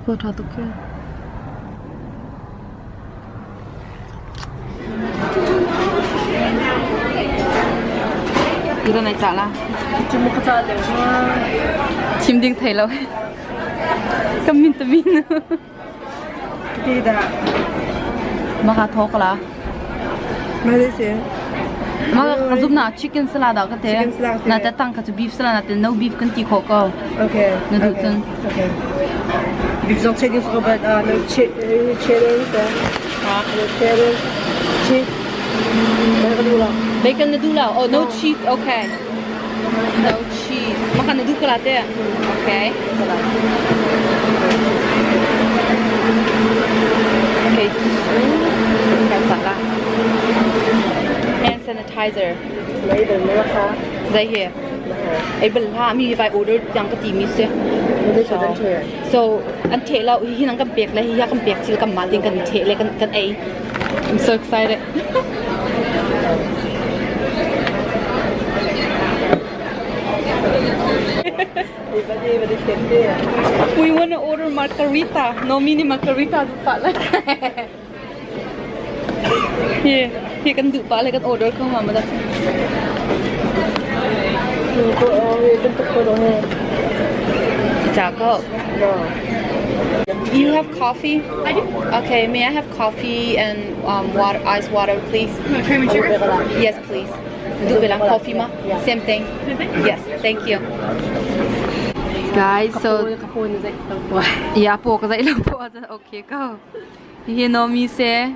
Cô thao tục kia. 이거 내 잘라. 지금 먹고 자려고. 짐딩 테일러. 까민. Tidak. Maka thokla. Malaysia. Maka giúp nào chicken salad đó có thể. Chicken salad. Nà ta tăng cả cho beef salad, nà no beef cần tí khó câu. Okay. Nà đủ chân. Okay. Beef zong chicken robot no cheddar there. No cheddar. Cheese. Bacon nà đủ lao. Oh no cheese. Okay. No cheese. Maka nà đủ cái là thế. Okay. Okay. Cái salad. Hand sanitizer. Lấy được nữa hả? Đây here. Ai bên ha mi vài order yang cái gì mi xe. So anh chế là hi năng cầm bẹt lại hi cầm bẹt chỉ cầm mặt tiền cần chế lại cần A. I'm so excited. We want to order margarita. No mini margarita lupa lah. Yeah, he can do pa like an order không mà đó. Chào cô. You have coffee? I do. Okay, may I have coffee and water, ice water, please? Cream and sugar? Yes, please. Do bilang coffee ma? Same thing. Yes, thank you. Guys, so yeah, po cái dậy po okay go. Here no mi se,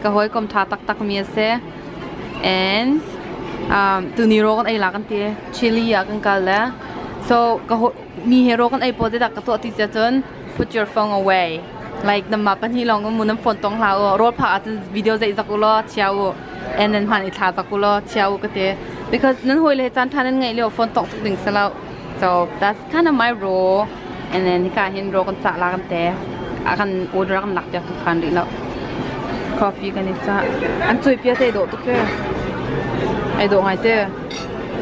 cái hồi com thả tak mi se, and từ niro con ai là con tia chili à con cá lá. So cái hồi mi hero con ai po để đặt cái tổ tiết chân, put your phone away. Like the map anh long con muốn nắm phone tông lao, roll pa at video dậy giặc lo chiao, and then pan thả giặc lo chiao cái tia. Because nên hồi lệ chan than ngay liều phone tông đỉnh sao lao. So that's kind of my role, and then he can handle con chả la con té, akan order akan lắc choทุกคันđi nào. Coffee cái này chả, anh chui bia thế độ tụi kia, ai độ ngay thế,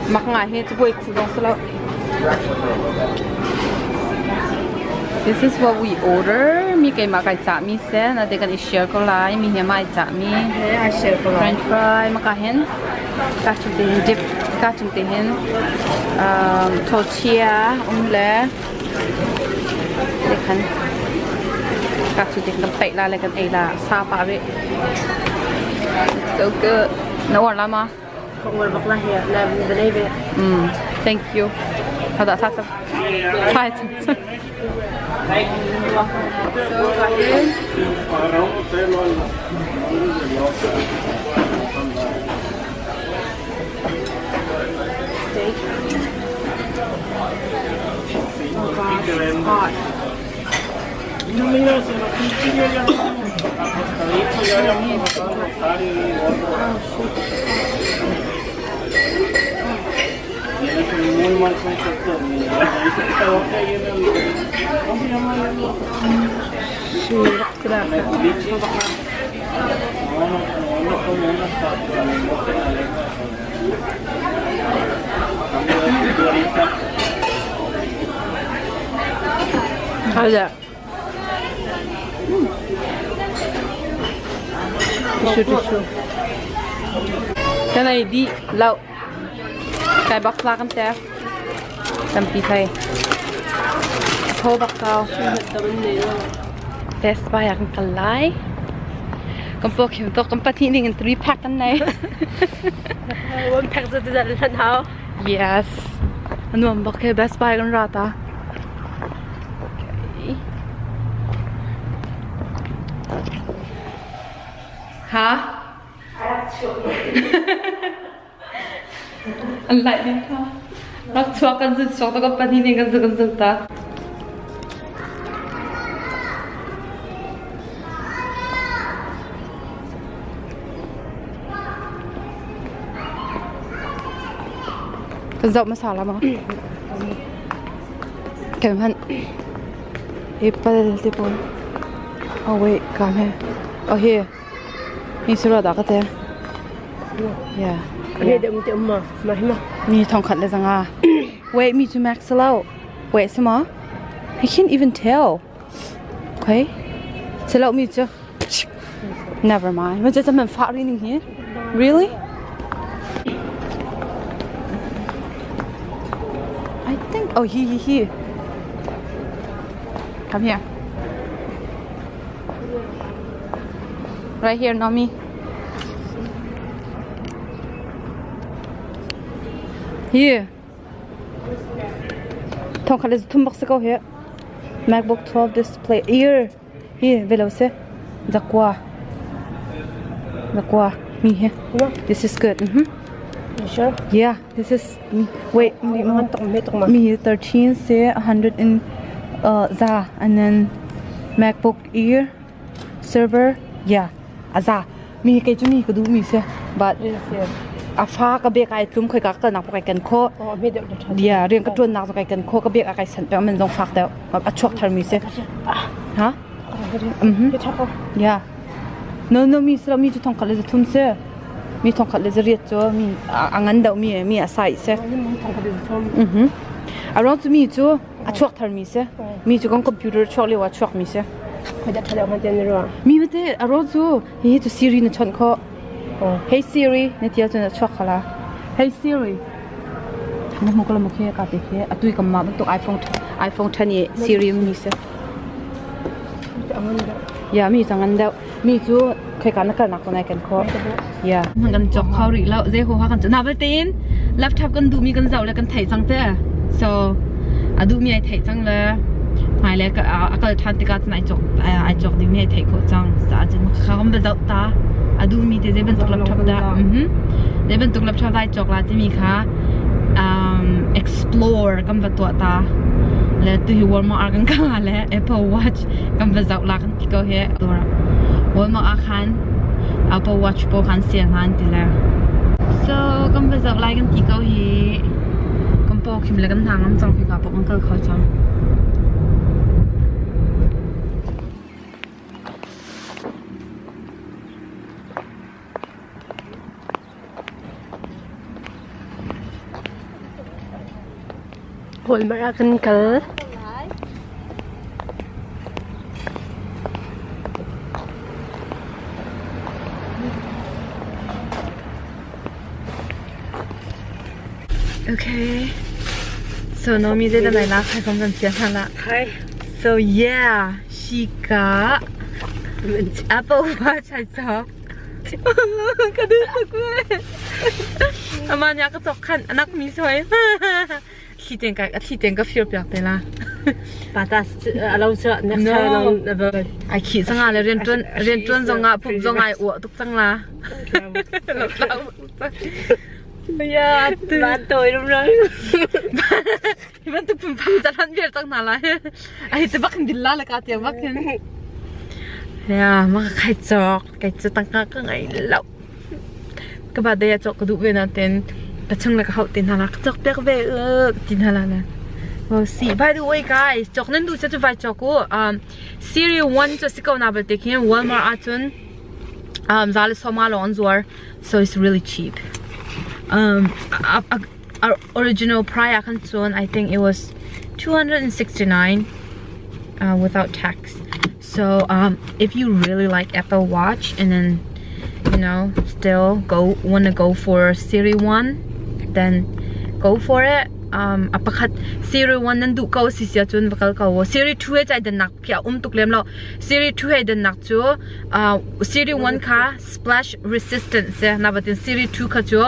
mặc ngay hết cho bôi khu đông sao. This is what we order. Mi cái mà cái chả mi xe, na để cái share có lại, mi hiểm ai chả mi. I share for French fry, mà cái hen, cá chim tiền dip, cá chim tiền hen, tortilla, lẽ, để khăn, cá chim tiền cầm tệ là lại cái ấy là sa pa vậy. So good. Nấu ăn lắm à? Không ngon bạc là here, làm bên đây vậy. Thank you. How đã sát sao? Phải chứ. Muy mal concepto. Sí, gracias. Ada. Tisu. Cái này đi lậu. Cái bọc la con té. Làm tí thầy. Thô bọc cao. Best buy akan kalai. Kampok yung to kampati ning 3 pack kan này. 1 pack to the lần hao. Yes. Ano ang bak best buy kan rata. Okay. Hả? Anh lại đi thôi. Nó chua kan zut chua to kampati ning kan zut ta. Rộng masala mà. Keimah. Apple tipo. Oh wait, come here. Oh here. Mi sura da ka te. Yeah. Đây đừng chậm mà mà. Mi thong khat le zanga. Wait, me to max lao. Wait, sama. I can't even tell. okay เสร็จแล้วมีจ้ะ never mind มันจะเหมือนฟ้ารีนึงเฮีย really I think oh here come here right here Nomi here Thong khale thum bak se ko here MacBook 12 display here velo se zakwa me here this is good You sure? yeah this is wait me 13 say 100 in za and then MacBook Air server yeah aza mi ke chu mi ko du mi se but a fa ka be kai tum khoi ka ka nak kai kan kho dia rian ka tron nak kai kan kho ka be ka kai san pe man dong fak da a chok thar mi se ha yeah no mi sra mi chu thong khale thum se mi thong khale riat cho mi angan da mi a sai se around to mi chu a chok thar mi se mi chu kong computer chok le wa chok mi se mi mate around to he to Siri na chon kho Hey Siri ne tia chon chok khala Hey Siri na mo kala mo khe ka te khe atui kam ma to iPhone 10 ye Siri mi se ya mi changan da mi chu khai ka na ka na ko nai kan kho ya man kan chok khau ri la je ho ha kan na ba tin laptop kan du mi kan zau le kan thai chang te so adu mi ai thai chang le mai le ka ka than ti ka nai chok ai chok di mi ai thai kho chang sa jin kha kam ba zau ta adu mi te ben tuk laptop da de ben tuk laptop dai chok la ti mi kha explore kam ba to ta le tu hi wal ma kan ka le Apple Watch kam ba zau la kan ti ko he wal ma a khan Apple Watch po khan sian han ti la so kam ba zau la kan ti ko hi kam po khim le kan thang am chang phi ka po kan ka kha chang Hol marakan kal. Okay, so Nomi did the last time from the Hi. So yeah, she got Apple Watch I saw. Aman ya ka tok khan anak mi soi. Khi tiền ka feel piak te la. Patas alo cha next time never. Ai khi sanga le ren tron zonga pup zonga u tuk chang la. Ya tu Ba tôi đúng rồi. Iban tu pum jalan biar chang na la. Ai te bak dilla la ka te bak. Ya ma khai chok kai chu tang ka ngai lau. Ka ba de ya chok ka du ve na ten ka chang la ka hau tin hala chok pek ve tin hala la. Well, see, by the way, guys, chok nan du sa tu vai chok ko Siri 1 to sikaw na bal tekin Walmart atun zali somalo on zuar, so it's really cheap. Our original price kan I think it was 269 without tax. So if you really like Apple Watch and then you know still wanna go for Siri 1, then go for it. Apakat Siri 1 nan du ka si sia chun bakal ka Siri 2 e chai dannak kya tuklem lo Siri 2 e dannak chu Siri 1 ka splash resistant se na batin Siri 2 ka chu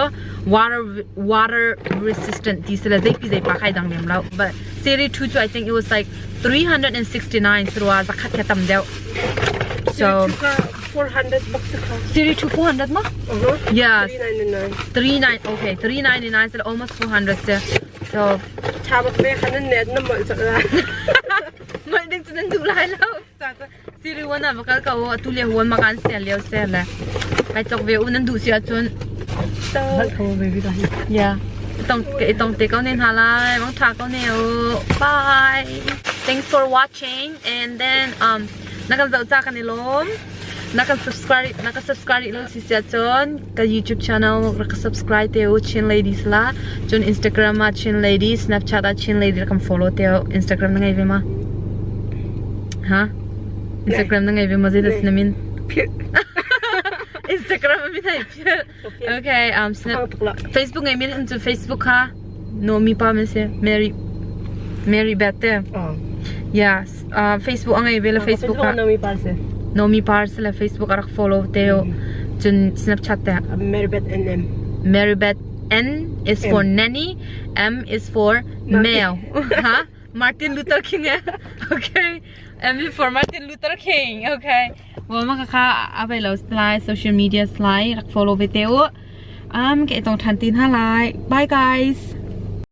water resistant disela zai pi zai pa khai dang lem lo but Siri 2 chu I think it was like 369 sirwa zakhat ka tam deu so 400 bucks. Siri 2 400 ma yes 399. okay 399 so almost 400 se so cha bak be khanan net na mal chak la. Mai ding chen du lai lo Siri 1 na bakal ka tu le hon makan se leo se la kai chok ve un nan du sia chun so yeah tong te ka nen halai bang tha ka ne bye thanks for watching and then nakan zau cha kan ni lom naka subscribe lo si sia chon ka YouTube channel ka subscribe te chin ladies la chon Instagram ma chin ladies Snapchat chin lady kam follow te Instagram ngai ve ma ha Instagram na ngai be mazida sinamin. Instagram mi thai. Okay, snap Facebook ngai min into Facebook ha. No mi pa me se Mary Bette. Yes, Facebook ngai be la Facebook ha. No mi par se la Facebook arak follow teo. Jun Snapchat te. Marybeth NM. Marybeth N is for nanny, M is for male. Huh? Martin Luther King. Okay. M is for Martin Luther King. Okay. Well, makaka abay lo slide social media slide rak follow video. Kay itong tantin halay. Bye guys.